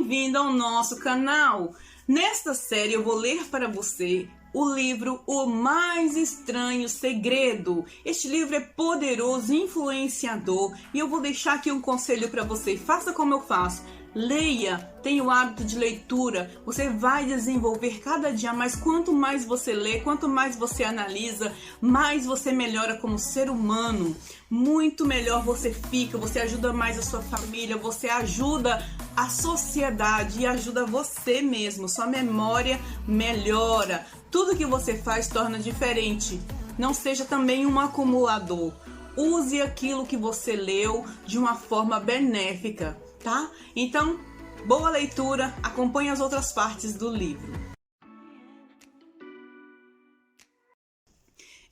bem-vindo ao nosso canal. Nesta série eu vou ler para você o livro O Mais Estranho Segredo. Este livro é poderoso e influenciador e eu vou deixar aqui um conselho para você. Faça como eu faço. Leia, tenha o hábito de leitura, você vai desenvolver cada dia mais. Quanto mais você lê, quanto mais você analisa, mais você melhora como ser humano. Muito melhor você fica, você ajuda mais a sua família, você ajuda a sociedade e ajuda você mesmo. Sua memória melhora, tudo que você faz torna diferente. Não seja também um acumulador. Use aquilo que você leu de uma forma benéfica. Tá? Então, boa leitura, acompanhe as outras partes do livro.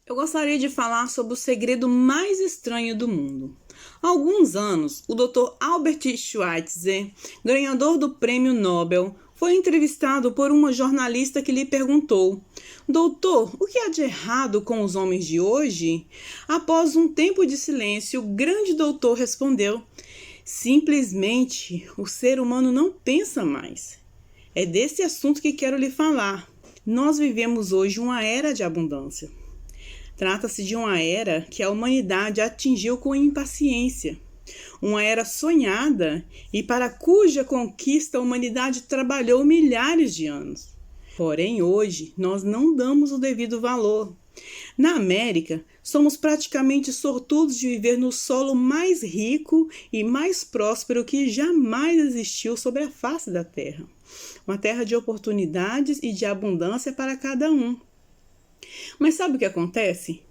Eu gostaria de falar sobre o segredo mais estranho do mundo. Há alguns anos, o Dr. Albert Schweitzer, ganhador do Prêmio Nobel, foi entrevistado por uma jornalista que lhe perguntou: Doutor, o que há de errado com os homens de hoje? Após um tempo de silêncio, o grande doutor respondeu: simplesmente, o ser humano não pensa mais. É desse assunto que quero lhe falar. Nós vivemos hoje uma era de abundância. Trata-se de uma era que a humanidade atingiu com impaciência. Uma era sonhada e para cuja conquista a humanidade trabalhou milhares de anos. Porém, hoje, nós não damos o devido valor. Na América, somos praticamente sortudos de viver no solo mais rico e mais próspero que jamais existiu sobre a face da terra. Uma terra de oportunidades e de abundância para cada um. Mas sabe o que acontece?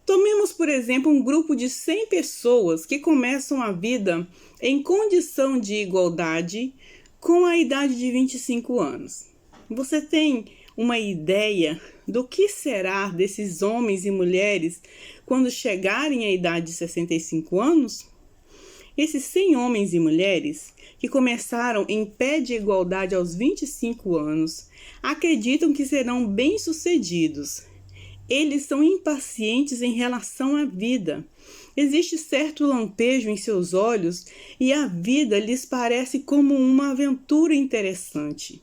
Tomemos, por exemplo, um grupo de 100 pessoas que começam a vida em condição de igualdade com a idade de 25 anos. Você tem uma ideia do que será desses homens e mulheres quando chegarem à idade de 65 anos? Esses 100 homens e mulheres que começaram em pé de igualdade aos 25 anos acreditam que serão bem-sucedidos. Eles são impacientes em relação à vida. Existe certo lampejo em seus olhos e a vida lhes parece como uma aventura interessante.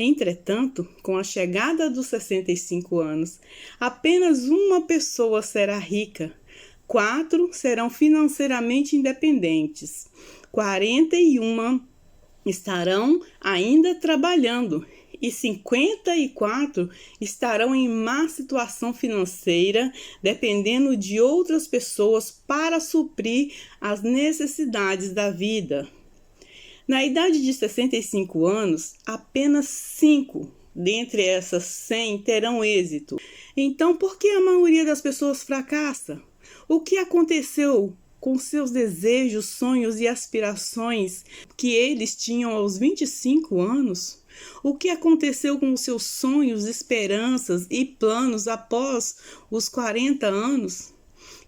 Entretanto, com a chegada dos 65 anos, apenas uma pessoa será rica, 4 serão financeiramente independentes, 41 estarão ainda trabalhando e 54 estarão em má situação financeira, dependendo de outras pessoas para suprir as necessidades da vida. Na idade de 65 anos, apenas 5 dentre essas 100 terão êxito. Então, por que a maioria das pessoas fracassa? O que aconteceu com seus desejos, sonhos e aspirações que eles tinham aos 25 anos? O que aconteceu com os seus sonhos, esperanças e planos após os 40 anos?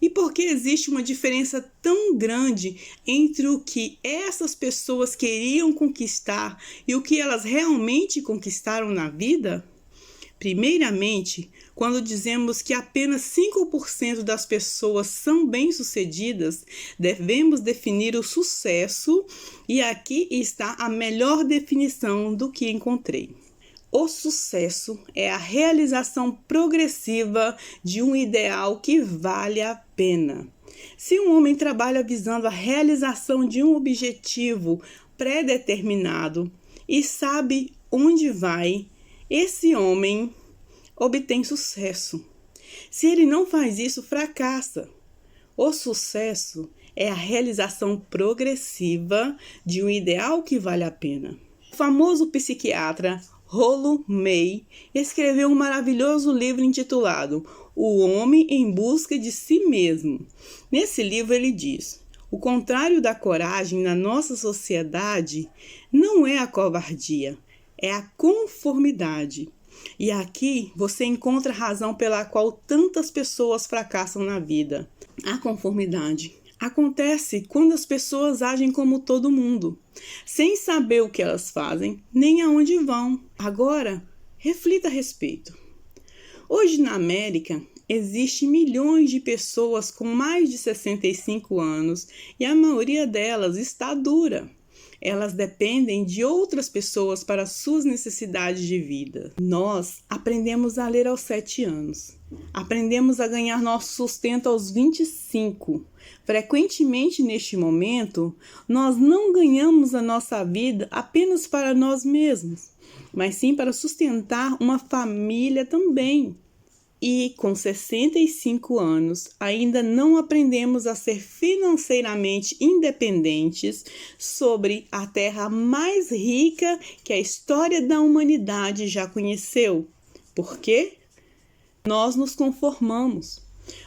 E por que existe uma diferença tão grande entre o que essas pessoas queriam conquistar e o que elas realmente conquistaram na vida? Primeiramente, quando dizemos que apenas 5% das pessoas são bem-sucedidas, devemos definir o sucesso, e aqui está a melhor definição do que encontrei. O sucesso é a realização progressiva de um ideal que vale a pena. Se um homem trabalha visando a realização de um objetivo pré-determinado e sabe onde vai, esse homem obtém sucesso. Se ele não faz isso, fracassa. O sucesso é a realização progressiva de um ideal que vale a pena. O famoso psiquiatra Rollo May escreveu um maravilhoso livro intitulado O Homem em Busca de Si Mesmo. Nesse livro ele diz: o contrário da coragem na nossa sociedade não é a covardia, é a conformidade. E aqui você encontra a razão pela qual tantas pessoas fracassam na vida. A conformidade acontece quando as pessoas agem como todo mundo, sem saber o que elas fazem, nem aonde vão. Agora, reflita a respeito. Hoje na América, existem milhões de pessoas com mais de 65 anos e a maioria delas está dura. Elas dependem de outras pessoas para suas necessidades de vida. Nós aprendemos a ler aos 7 anos. Aprendemos a ganhar nosso sustento aos 25. Frequentemente, neste momento, nós não ganhamos a nossa vida apenas para nós mesmos, mas sim para sustentar uma família também. E com 65 anos, ainda não aprendemos a ser financeiramente independentes sobre a terra mais rica que a história da humanidade já conheceu. Por quê? Nós nos conformamos.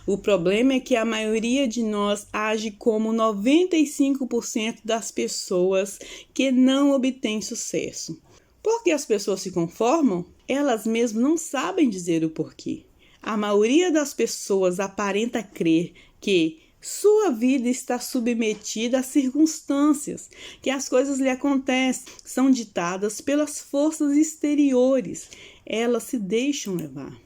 O problema é que a maioria de nós age como 95% das pessoas que não obtêm sucesso. Por que as pessoas se conformam? Elas mesmas não sabem dizer o porquê. A maioria das pessoas aparenta crer que sua vida está submetida a circunstâncias, que as coisas lhe acontecem, são ditadas pelas forças exteriores. Elas se deixam levar.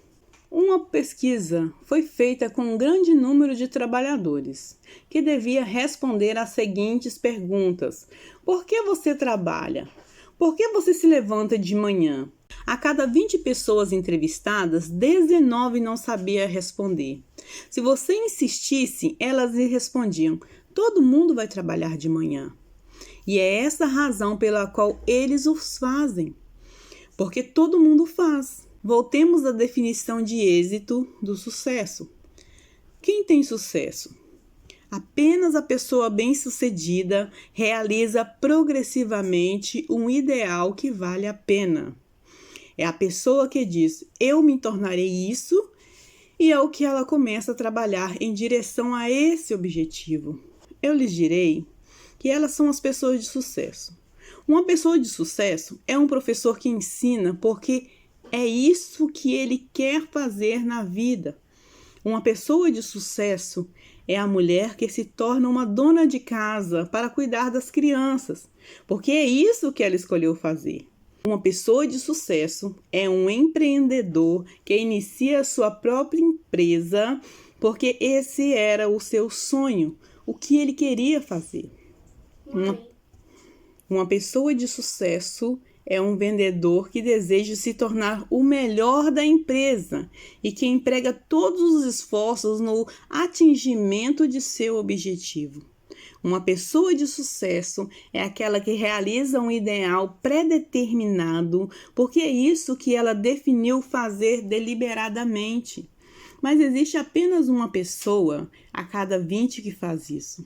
Uma pesquisa foi feita com um grande número de trabalhadores, que devia responder às seguintes perguntas: por que você trabalha? Por que você se levanta de manhã? A cada 20 pessoas entrevistadas, 19 não sabiam responder. Se você insistisse, elas lhe respondiam: todo mundo vai trabalhar de manhã. E é essa a razão pela qual eles os fazem. Porque todo mundo faz. Voltemos à definição de êxito do sucesso. Quem tem sucesso? Apenas a pessoa bem-sucedida realiza progressivamente um ideal que vale a pena. É a pessoa que diz: eu me tornarei isso, e é o que ela começa a trabalhar em direção a esse objetivo. Eu lhes direi que elas são as pessoas de sucesso. Uma pessoa de sucesso é um professor que ensina porque é isso que ele quer fazer na vida. Uma pessoa de sucesso é a mulher que se torna uma dona de casa para cuidar das crianças, porque é isso que ela escolheu fazer. Uma pessoa de sucesso é um empreendedor que inicia sua própria empresa porque esse era o seu sonho, o que ele queria fazer. Uma pessoa de sucesso é um vendedor que deseja se tornar o melhor da empresa e que emprega todos os esforços no atingimento de seu objetivo. Uma pessoa de sucesso é aquela que realiza um ideal pré-determinado, porque é isso que ela definiu fazer deliberadamente. Mas existe apenas uma pessoa a cada 20 que faz isso.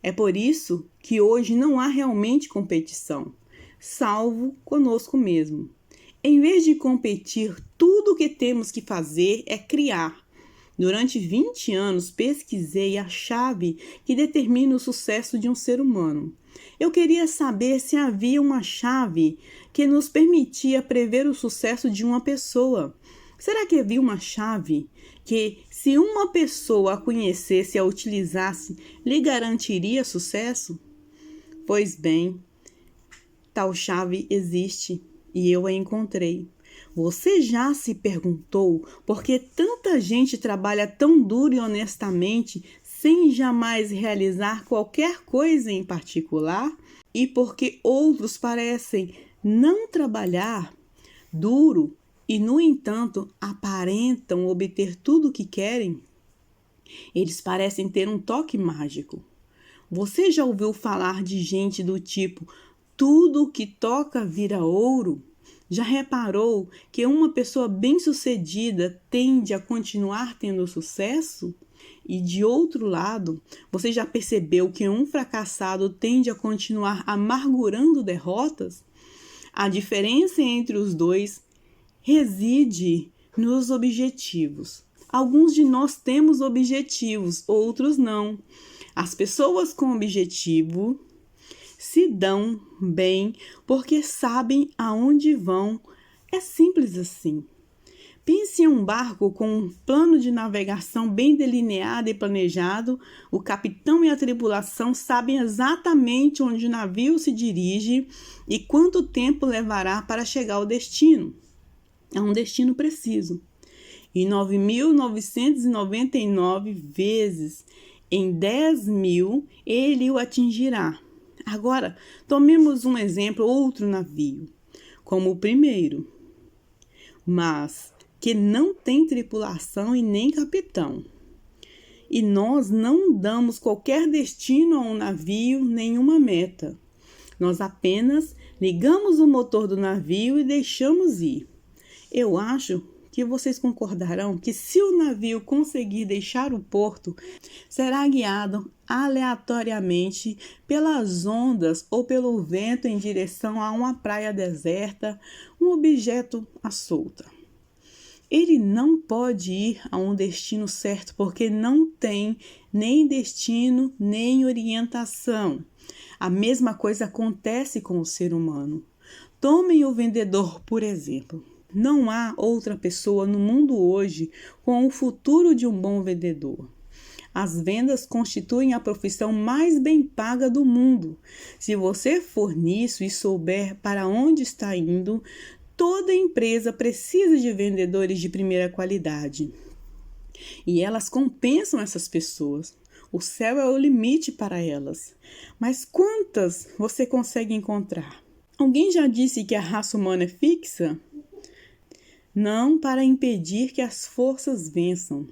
É por isso que hoje não há realmente competição, salvo conosco mesmo. Em vez de competir, tudo o que temos que fazer é criar. Durante 20 anos, pesquisei a chave que determina o sucesso de um ser humano. Eu queria saber se havia uma chave que nos permitia prever o sucesso de uma pessoa. Será que havia uma chave que, se uma pessoa a conhecesse e a utilizasse, lhe garantiria sucesso? Pois bem, tal chave existe e eu a encontrei. Você já se perguntou por que tanta gente trabalha tão duro e honestamente sem jamais realizar qualquer coisa em particular? E por que outros parecem não trabalhar duro e, no entanto, aparentam obter tudo o que querem? Eles parecem ter um toque mágico. Você já ouviu falar de gente do tipo: tudo o que toca vira ouro? Já reparou que uma pessoa bem-sucedida tende a continuar tendo sucesso? E de outro lado, você já percebeu que um fracassado tende a continuar amargurando derrotas? A diferença entre os dois reside nos objetivos. Alguns de nós temos objetivos, outros não. As pessoas com objetivo se dão bem porque sabem aonde vão. É simples assim. Pense em um barco com um plano de navegação bem delineado e planejado. O capitão e a tripulação sabem exatamente onde o navio se dirige e quanto tempo levará para chegar ao destino. É um destino preciso. E 9.999 vezes em 10.000 ele o atingirá. Agora, tomemos um exemplo, outro navio, como o primeiro, mas que não tem tripulação e nem capitão. E nós não damos qualquer destino a um navio, nenhuma meta. Nós apenas ligamos o motor do navio e deixamos ir. Eu acho que vocês concordarão que se o navio conseguir deixar o porto, será guiado aleatoriamente pelas ondas ou pelo vento em direção a uma praia deserta, um objeto à solta. Ele não pode ir a um destino certo porque não tem nem destino nem orientação. A mesma coisa acontece com o ser humano. Tomem o vendedor, por exemplo. Não há outra pessoa no mundo hoje com o futuro de um bom vendedor. As vendas constituem a profissão mais bem paga do mundo. Se você for nisso e souber para onde está indo, toda empresa precisa de vendedores de primeira qualidade. E elas compensam essas pessoas. O céu é o limite para elas. Mas quantas você consegue encontrar? Alguém já disse que a raça humana é fixa? Não para impedir que as forças vençam,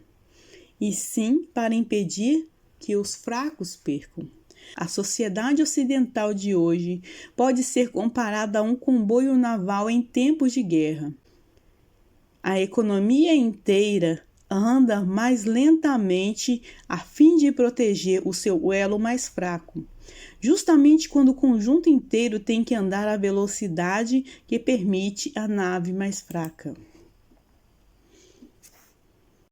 e sim para impedir que os fracos percam. A sociedade ocidental de hoje pode ser comparada a um comboio naval em tempos de guerra. A economia inteira anda mais lentamente a fim de proteger o seu elo mais fraco, justamente quando o conjunto inteiro tem que andar à velocidade que permite a nave mais fraca.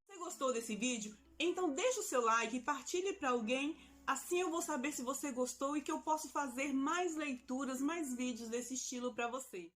Você gostou desse vídeo? Então deixa o seu like e partilhe para alguém. Assim eu vou saber se você gostou e que eu posso fazer mais leituras, mais vídeos desse estilo para você.